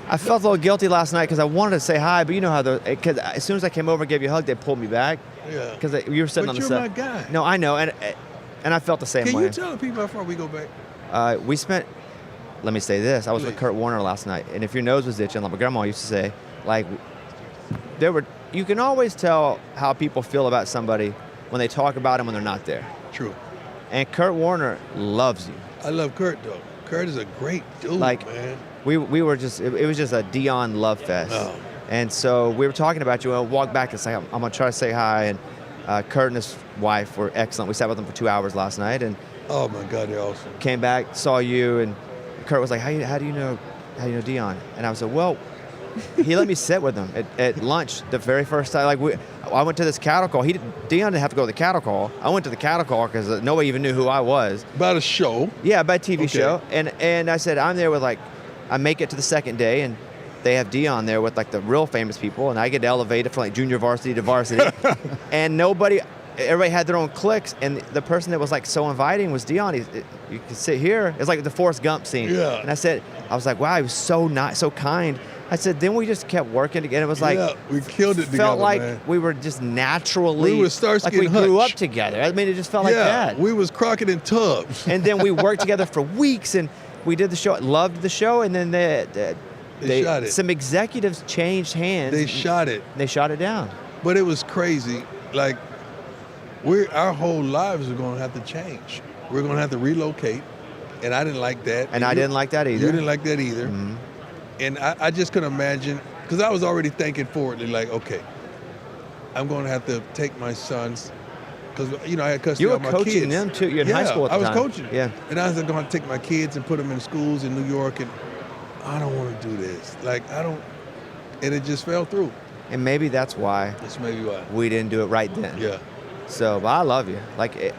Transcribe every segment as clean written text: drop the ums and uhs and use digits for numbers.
I felt a little guilty last night because I wanted to say hi, but you know how because as soon as I came over and gave you a hug, they pulled me back. Yeah. Because you were sitting but on the you're side. my guy. No, I know, and I felt the same way. Can you tell the people how far we go back? We spent. Let me say this: I was with Please. Kurt Warner last night, and if your nose was itching, like my grandma used to say, like you can always tell how people feel about somebody when they talk about them when they're not there. True. And Kurt Warner loves you. I love Kurt though. Kurt is a great dude, man. We were just it was just a Deion love fest. Oh. And so we were talking about you, and I walked back and say, I'm gonna try to say hi. And Kurt and his wife were excellent. We sat with them for 2 hours last night, and Oh my God, they're awesome. came back, saw you, and Kurt was like, how do you know Deion? And I was like, well, he let me sit with him at lunch the very first time. I went to this cattle call. Deion didn't have to go to the cattle call. I went to the cattle call because nobody even knew who I was. About a show. Yeah, about a TV Okay. show. And I said, I'm there with I make it to the second day, and they have Deion there with the real famous people, and I get elevated from junior varsity to varsity. And everybody had their own cliques, and the person that was so inviting was Deion. You can sit here. It's like the Forrest Gump scene. Yeah. And I was like, wow, he was so nice, so kind. I said, then we just kept working together. It was we killed it together, felt like man. we were just naturally, We were Starsky we and grew Hutch. up together. I mean, it just felt like that. we was Crockett and Tubbs. And then we worked together for weeks, and we did the show, loved the show, and then They shot it. some executives changed hands. They shot it. They shot it down. But it was crazy. Our whole lives are going to have to change. We're going to have to relocate, and I didn't like that. And I didn't like that either. You didn't like that either. Mhm. And I just couldn't imagine, because I was already thinking forwardly, okay, I'm going to have to take my sons, because I had custody You were of my kids. coaching them too. You're in high school at the I was time. coaching. Yeah. And I was going to take my kids and put them in schools in New York, and I don't want to do this. And it just fell through. And maybe that's why That's maybe why. we didn't do it right then. Yeah. So, but I love you.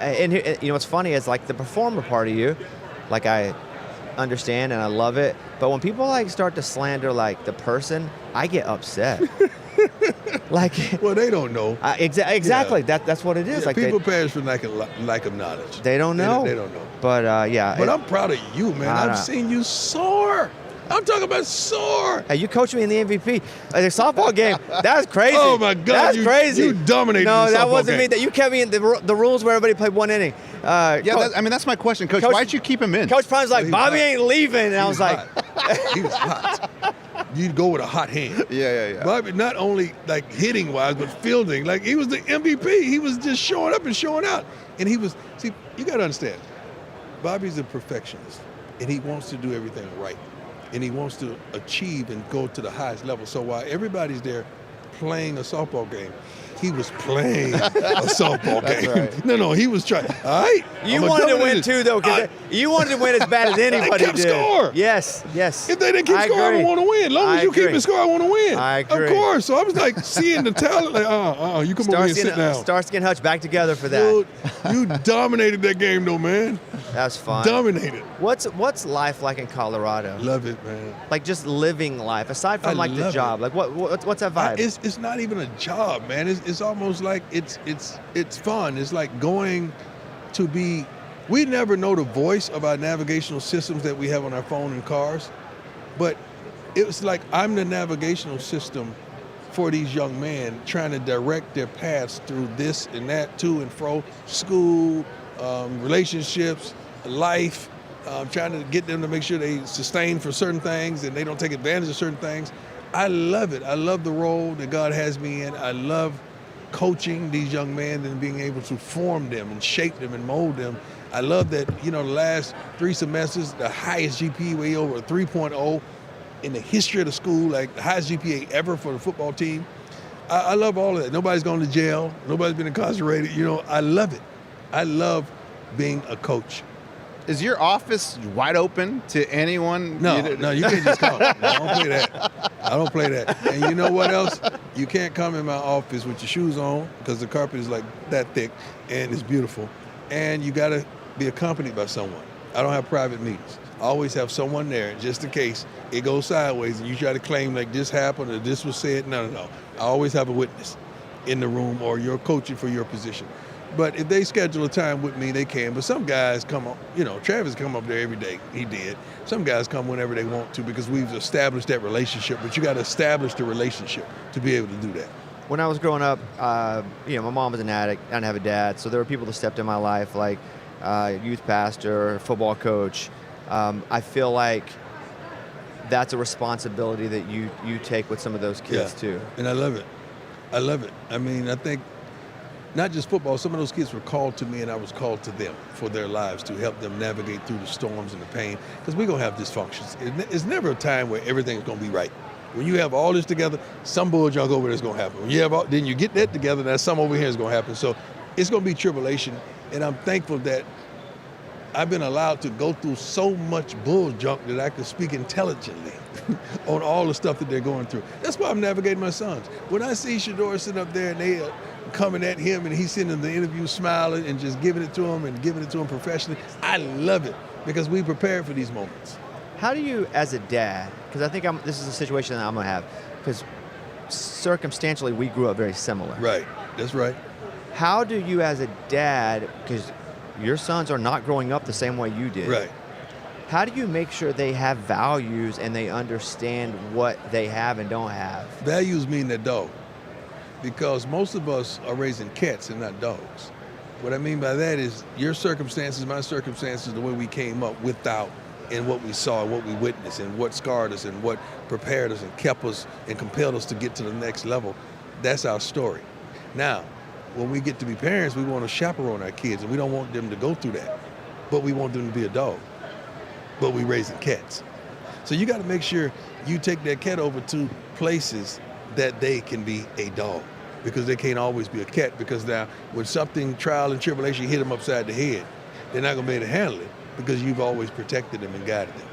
And what's funny is the performer part of you, I understand and I love it. But when people start to slander the person, I get upset. Well, they don't know. Exactly. Yeah. That's what it is. Yeah, people perish for lack of knowledge. They don't know. They don't know. But yeah. But I'm proud of you, man. I know. I've seen you soar. I'm talking about soar. Hey, you coached me in the MVP. The softball game, that was crazy. Oh, my God. That's crazy. You dominated No, the that softball wasn't game. me. You kept me in the rules where everybody played one inning. That's my question, Coach. Why'd you keep him in? Coach Prime's like, He's Bobby hot. ain't leaving. And I was like, He was hot. You'd go with a hot hand. Yeah. Bobby, not only hitting wise, but fielding. He was the MVP. He was just showing up and showing out. And you got to understand, Bobby's a perfectionist, and he wants to do everything right. And he wants to achieve and go to the highest level. So while everybody's there playing a softball game, he was playing a softball game. right. No, he was trying. All right. you I'ma wanted to dominate win this. too, though, because you wanted to win as bad as anybody kept did. score. Yes. If they didn't keep score, I don't want to win. As long as you keep the score, I want to win. I agree. Of course. So I was seeing the talent, you come over here and sit down. Starsky and Hutch back together for that. Dude, you dominated that game, though, man. That's fun. Dominated. What's life like in Colorado? Love it, man. Just living life, aside from I the love job. it. What's that vibe? It's not even a job, man. It's almost like it's fun. It's like going to be. We never know the voice of our navigational systems that we have on our phone and cars, but it's like I'm the navigational system for these young men, trying to direct their paths through this and that, to and fro, school, relationships, life. Trying to get them to make sure they sustain for certain things and they don't take advantage of certain things. I love it. I love the role that God has me in. I love coaching these young men and being able to form them and shape them and mold them. I love that, the last 3 semesters, the highest GPA way over a 3.0 in the history of the school, the highest GPA ever for the football team. I love all of that. Nobody's gone to jail. Nobody's been incarcerated. I love it. I love being a coach. Is your office wide open to anyone? No, you can't just come. No, I don't play that. I don't play that. And you know what else? You can't come in my office with your shoes on because the carpet is that thick and it's beautiful. And you got to be accompanied by someone. I don't have private meetings. I always have someone there just in case it goes sideways and you try to claim this happened or this was said. No. I always have a witness in the room, or you're coaching for your position. But if they schedule a time with me, they can. But some guys come up, Travis come up there every day. He did. Some guys come whenever they want to because we've established that relationship. But you got to establish the relationship to be able to do that. When I was growing up, my mom was an addict. I didn't have a dad, so there were people that stepped in my life, like youth pastor, football coach. I feel like that's a responsibility that you take with some of those kids too. And I love it. I mean, I think not just football, some of those kids were called to me and I was called to them for their lives to help them navigate through the storms and the pain, because we're going to have dysfunctions. It's never a time where everything's going to be right. When you have all this together, some bull junk over there is going to happen. When you have then you get that together, now some over here is going to happen. So it's going to be tribulation, and I'm thankful that I've been allowed to go through so much bull junk that I can speak intelligently on all the stuff that they're going through. That's why I'm navigating my sons. When I see Shador sitting up there and they are coming at him and he's sitting in the interview smiling and just giving it to him professionally, I love it because we prepared for these moments. How do you, as a dad, because I think this is a situation that I'm going to have, because circumstantially we grew up very similar. Right, that's right. How do you as a dad, because your sons are not growing up the same way you did. Right. How do you make sure they have values and they understand what they have and don't have? Values mean their dog, because most of us are raising cats and not dogs. What I mean by that is your circumstances, my circumstances, the way we came up without, and what we saw, what we witnessed, and what scarred us, and what prepared us and kept us and compelled us to get to the next level. That's our story. Now, when we get to be parents, we want to chaperone our kids, and we don't want them to go through that. But we want them to be a dog. But we raising cats. So you got to make sure you take that cat over to places that they can be a dog, because they can't always be a cat, because now when something, trial and tribulation, hit them upside the head, they're not going to be able to handle it because you've always protected them and guided them.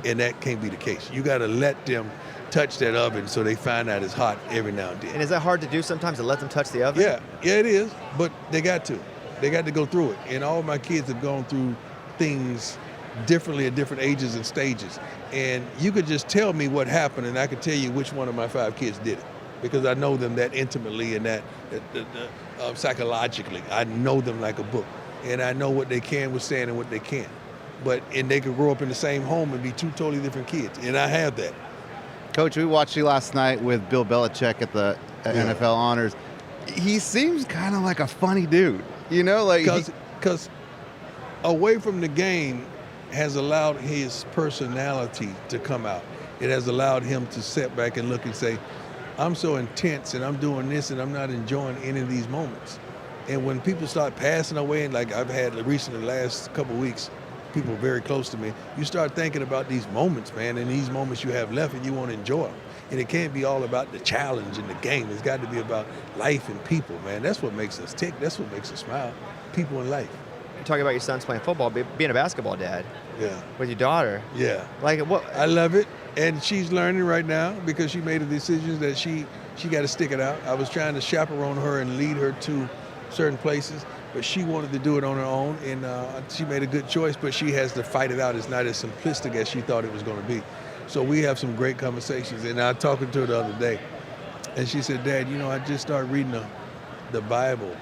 And that can't be the case. You got to let them touch that oven so they find out it's hot every now and then. And is that hard to do sometimes, to let them touch the oven? Yeah, it is, but they got to. They got to go through it. And all my kids have gone through things differently at different ages and stages. And you could just tell me what happened and I could tell you which one of my 5 kids did it, because I know them that intimately and that psychologically. I know them like a book, and I know what they can withstand and what they can't. And they could grow up in the same home and be 2 totally different kids, and I have that. Coach, we watched you last night with Bill Belichick at the NFL Honors. He seems kind of like a funny dude, Because away from the game has allowed his personality to come out. It has allowed him to sit back and look and say, I'm so intense and I'm doing this and I'm not enjoying any of these moments. And when people start passing away, and like I've had recently the last couple of weeks, people very close to me, you start thinking about these moments, man, and these moments you have left and you want to enjoy them. And it can't be all about the challenge and the game. It's got to be about life and people, man. That's what makes us tick. That's what makes us smile. People in life. You're talking about your sons playing football, being a basketball dad. Yeah. With your daughter. Yeah. Like what? I love it. And she's learning right now because she made a decision that she got to stick it out. I was trying to chaperone her and lead her to certain places, but she wanted to do it on her own, and she made a good choice, but she has to fight it out. It's not as simplistic as she thought it was going to be. So we have some great conversations, and I was talking to her the other day, and she said, Dad, I just started reading the Bible.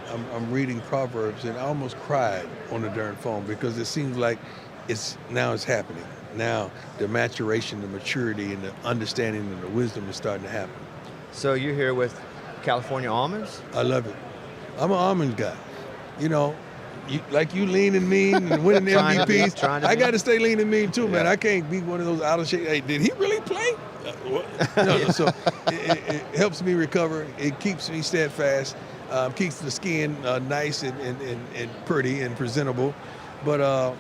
I'm reading Proverbs, and I almost cried on the darn phone because it seems like it's happening. Now the maturation, the maturity, and the understanding and the wisdom is starting to happen. So you're here with California almonds? I love it. I'm an almond guy. You lean and mean and winning the MVPs. I got to stay lean and mean too, man. I can't be one of those out of shape. Hey, did he really play? No. So it helps me recover. It keeps me steadfast. Keeps the skin nice and pretty and presentable. But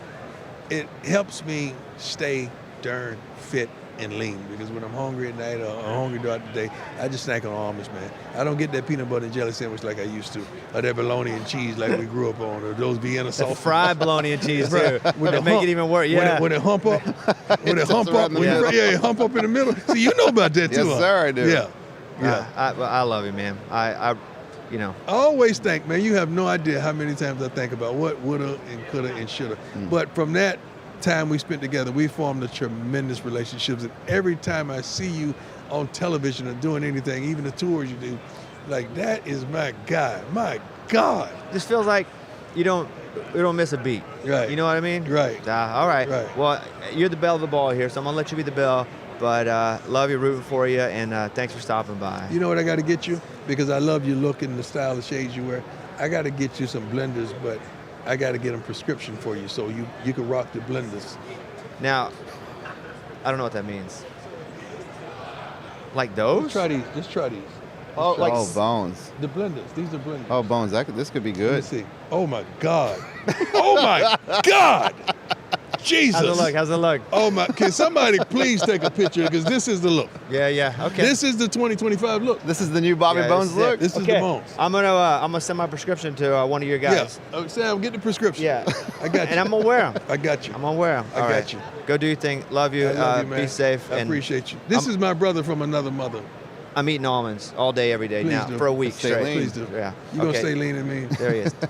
it helps me stay darn fit and lean, because when I'm hungry at night or hungry throughout the day, I just snack on almonds, man. I don't get that peanut butter and jelly sandwich like I used to, or that bologna and cheese like we grew up on, or those Vienna sauce. Fried bologna and cheese too. To make it even worse, yeah. When it hump up, hump up in the middle. See, you know about that too. Yes, sir, I do. Yeah. I love you, man. I always think, man, you have no idea how many times I think about what woulda and coulda and shoulda. But from that time we spent together, we formed a tremendous relationships. And every time I see you on television or doing anything, even the tours you do, like, that is my guy. My God. Just feels like you don't miss a beat. Right. You know what I mean? Right. All right. Right. Well, you're the belle of the ball here, so I'm gonna let you be the bell. But love you, rooting for you, and thanks for stopping by. You know what I got to get you? Because I love your look and the style of shades you wear. I got to get you some blenders, but I got to get them prescription for you so you can rock the blenders. Now, I don't know what that means. Like those? Just try these. Just try these. Oh, like Bones. The blenders. These are blenders. Oh, Bones. This could be Let me good. see. Oh my God. Oh my God. Jesus. How's it look? Oh my! Can somebody please take a picture? Because this is the look. Yeah. Okay. This is the 2025 look. This is the new Bobby Yeah, Bones this is it. look. This is Okay. the Bones. I'm gonna send my prescription to one of your guys. Yeah. Oh, Sam, get the prescription. Yeah. I got you. And I'm gonna wear them. I got you. I'm gonna wear them. I got you. Go do your thing. Love you. I love you, man. Be safe. I and appreciate you. This is my brother from another mother. I'm eating almonds all day, every day Please now do. for a week Stay straight. lean. Please do. Yeah. You gonna Okay. stay lean in me? There he is.